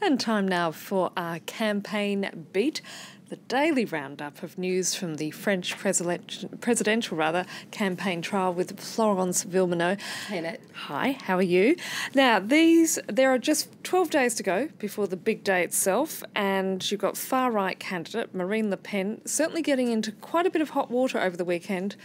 And time now for our campaign beat, the daily roundup of news from the French presidential campaign trial with Florence Villeminot. Hey, Annette. Hi, how are you? Now, there are just 12 days to go before the big day itself, and you've got far-right candidate Marine Le Pen certainly getting into quite a bit of hot water over the weekend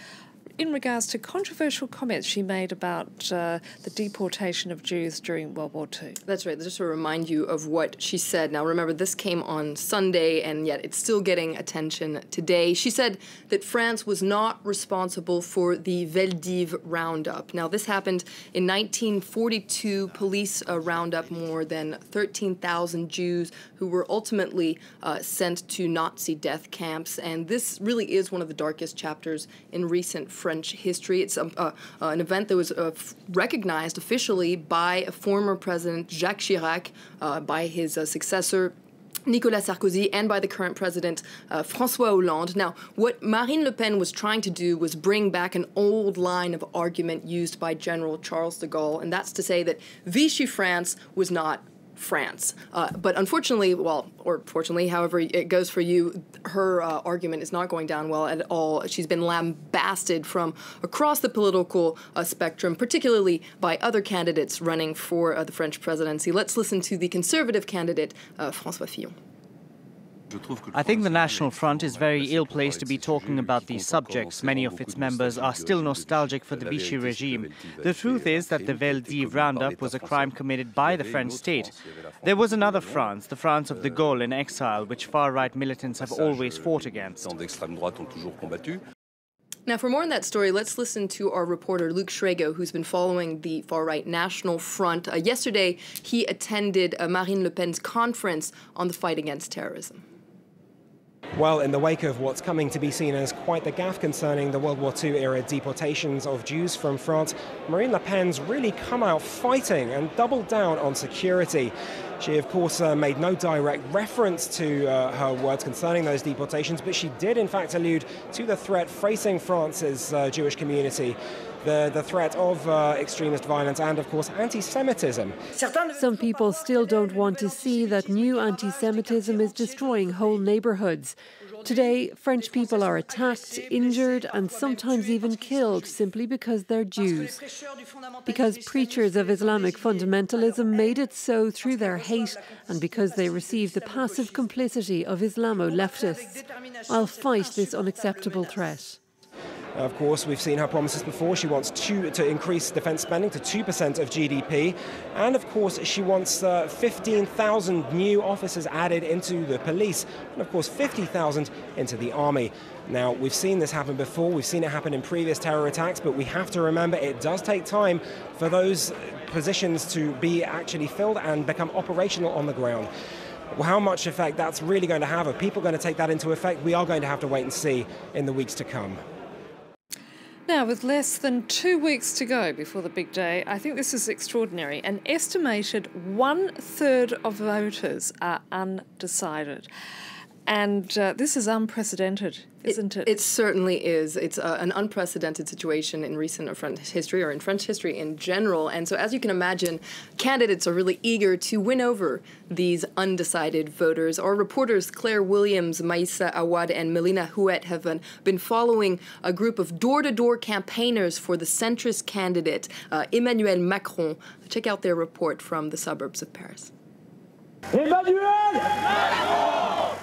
in regards to controversial comments she made about the deportation of Jews during World War II. That's right. Just to remind you of what she said. Now, remember, this came on Sunday, and yet it's still getting attention today. She said that France was not responsible for the Veldiv roundup. Now, this happened in 1942. Police round up more than 13,000 Jews who were ultimately sent to Nazi death camps. And this really is one of the darkest chapters in recent French history. It's an event that was recognized officially by a former president, Jacques Chirac, by his successor, Nicolas Sarkozy, and by the current president, François Hollande. Now, what Marine Le Pen was trying to do was bring back an old line of argument used by General Charles de Gaulle, and that's to say that Vichy France was not France. But unfortunately, or fortunately, however it goes for you, her argument is not going down well at all. She's been lambasted from across the political spectrum, particularly by other candidates running for the French presidency. Let's listen to the conservative candidate, François Fillon. I think the National Front is very ill-placed to be talking about these subjects. Many of its members are still nostalgic for the Vichy regime. The truth is that the Veldiv roundup was a crime committed by the French state. There was another France, the France of de Gaulle in exile, which far-right militants have always fought against. Now, for more on that story, let's listen to our reporter, Luc Shriya, who's been following the far-right National Front. Yesterday, he attended Marine Le Pen's conference on the fight against terrorism. Well, in the wake of what's coming to be seen as quite the gaffe concerning the World War II-era deportations of Jews from France, Marine Le Pen's really come out fighting and doubled down on security. She, of course, made no direct reference to her words concerning those deportations, but she did, in fact, allude to the threat facing France's Jewish community, the threat of extremist violence and, of course, anti-Semitism. Some people still don't want to see that new anti-Semitism is destroying whole neighbourhoods. Today, French people are attacked, injured, and sometimes even killed simply because they're Jews. Because preachers of Islamic fundamentalism made it so through their hate, and because they received the passive complicity of Islamo-leftists. I'll fight this unacceptable threat. Of course, we've seen her promises before. She wants to increase defence spending to 2% of GDP. And, of course, she wants 15,000 new officers added into the police. And, of course, 50,000 into the army. Now, we've seen this happen before. We've seen it happen in previous terror attacks. But we have to remember it does take time for those positions to be actually filled and become operational on the ground. How much effect that's really going to have, are people going to take that into effect? We are going to have to wait and see in the weeks to come. Now, with less than 2 weeks to go before the big day, I think this is extraordinary. An estimated 1/3 of voters are undecided. And this is unprecedented, isn't it? It certainly is. It's an unprecedented situation in recent French history, or in French history in general. And so, as you can imagine, candidates are really eager to win over these undecided voters. Our reporters Claire Williams, Maïssa Awad, and Melina Houet have been following a group of door-to-door campaigners for the centrist candidate, Emmanuel Macron. Check out their report from the suburbs of Paris.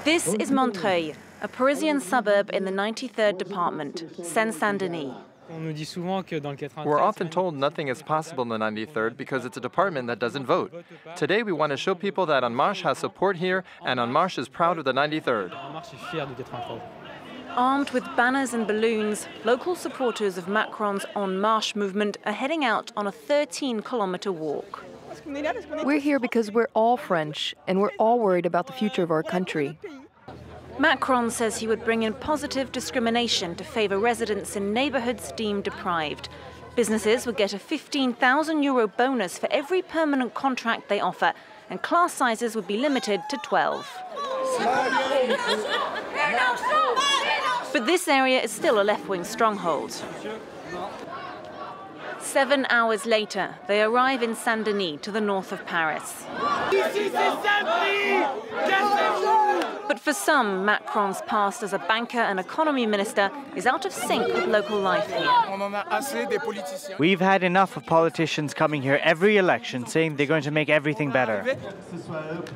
This is Montreuil, a Parisian suburb in the 93rd department, Seine-Saint-Denis. We're often told nothing is possible in the 93rd because it's a department that doesn't vote. Today we want to show people that En Marche has support here, and En Marche is proud of the 93rd. Armed with banners and balloons, local supporters of Macron's En Marche movement are heading out on a 13-kilometre walk. We're here because we're all French, and we're all worried about the future of our country. Macron says he would bring in positive discrimination to favour residents in neighbourhoods deemed deprived. Businesses would get a €15,000 bonus for every permanent contract they offer, and class sizes would be limited to 12. But this area is still a left-wing stronghold. 7 hours later, they arrive in Saint-Denis to the north of Paris. But for some, Macron's past as a banker and economy minister is out of sync with local life here. We've had enough of politicians coming here every election saying they're going to make everything better.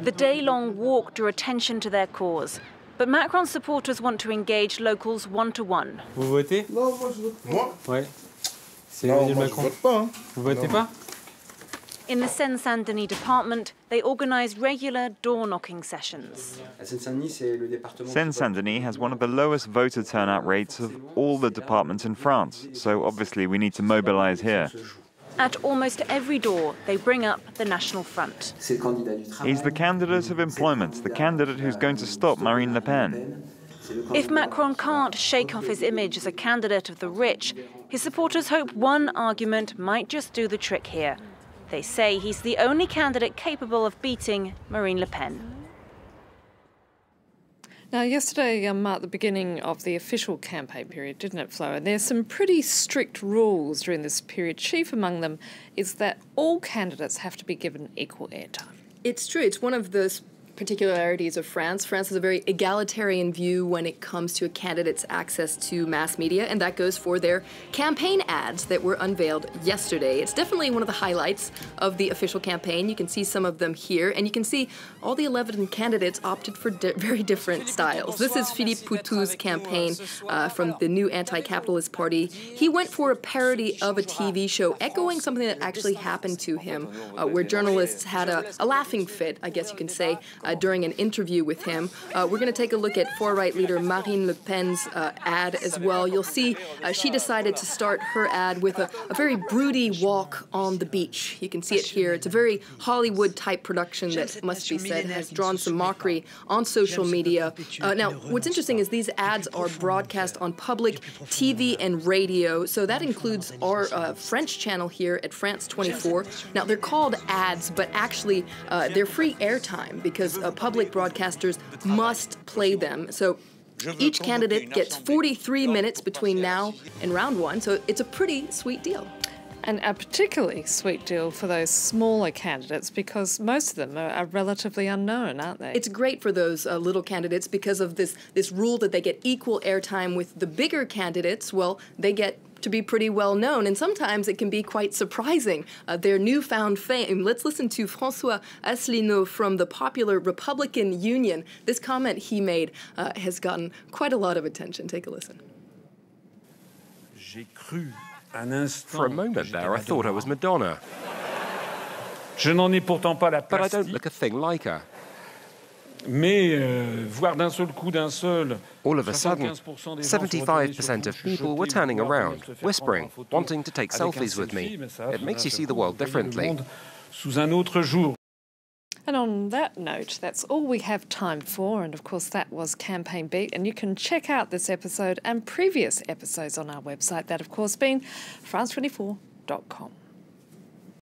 The day-long walk drew attention to their cause. But Macron's supporters want to engage locals one-to-one. Vous votez? Non, moi je vote pas. Moi? Ouais. C'est Emmanuel Macron. Vous votez pas? In the Seine-Saint-Denis department, they organise regular door-knocking sessions. Seine-Saint-Denis has one of the lowest voter turnout rates of all the departments in France, so obviously we need to mobilise here. At almost every door, they bring up the National Front. He's the candidate of employment, the candidate who's going to stop Marine Le Pen. If Macron can't shake off his image as a candidate of the rich, his supporters hope one argument might just do the trick here. They say he's the only candidate capable of beating Marine Le Pen. Now, yesterday marked the beginning of the official campaign period, didn't it, Flo? And there's some pretty strict rules during this period. Chief among them is that all candidates have to be given equal airtime. It's true. It's one of the particularities of France. France has a very egalitarian view when it comes to a candidate's access to mass media, and that goes for their campaign ads that were unveiled yesterday. It's definitely one of the highlights of the official campaign. You can see some of them here, and you can see all the 11 candidates opted for very different styles. This is Philippe Poutou campaign from the new anti-capitalist party. He went for a parody of a TV show, echoing something that actually happened to him, where journalists had a laughing fit, I guess you can say, during an interview with him. We're going to take a look at far-right leader Marine Le Pen's ad as well. You'll see she decided to start her ad with a very broody walk on the beach. You can see it here. It's a very Hollywood-type production that, must be said, has drawn some mockery on social media. Now, what's interesting is these ads are broadcast on public TV and radio, so that includes our French channel here at France 24. Now, they're called ads, but actually they're free airtime because public broadcasters must play them. So each candidate gets 43 minutes between now and round one, so it's a pretty sweet deal. And a particularly sweet deal for those smaller candidates because most of them are relatively unknown, aren't they? It's great for those little candidates because of this rule that they get equal airtime with the bigger candidates. Well, they get to be pretty well known, and sometimes it can be quite surprising, their newfound fame. Let's listen to François Asselineau from the popular Republican Union. This comment he made has gotten quite a lot of attention. Take a listen. For a moment there, I thought I was Madonna. But I don't look a thing like her. All of a sudden, 75% of people were turning around, whispering, wanting to take selfies with me. It makes you see the world differently. And on that note, that's all we have time for. And of course, that was Campaign Beat. And you can check out this episode and previous episodes on our website. That, of course, being France24.com.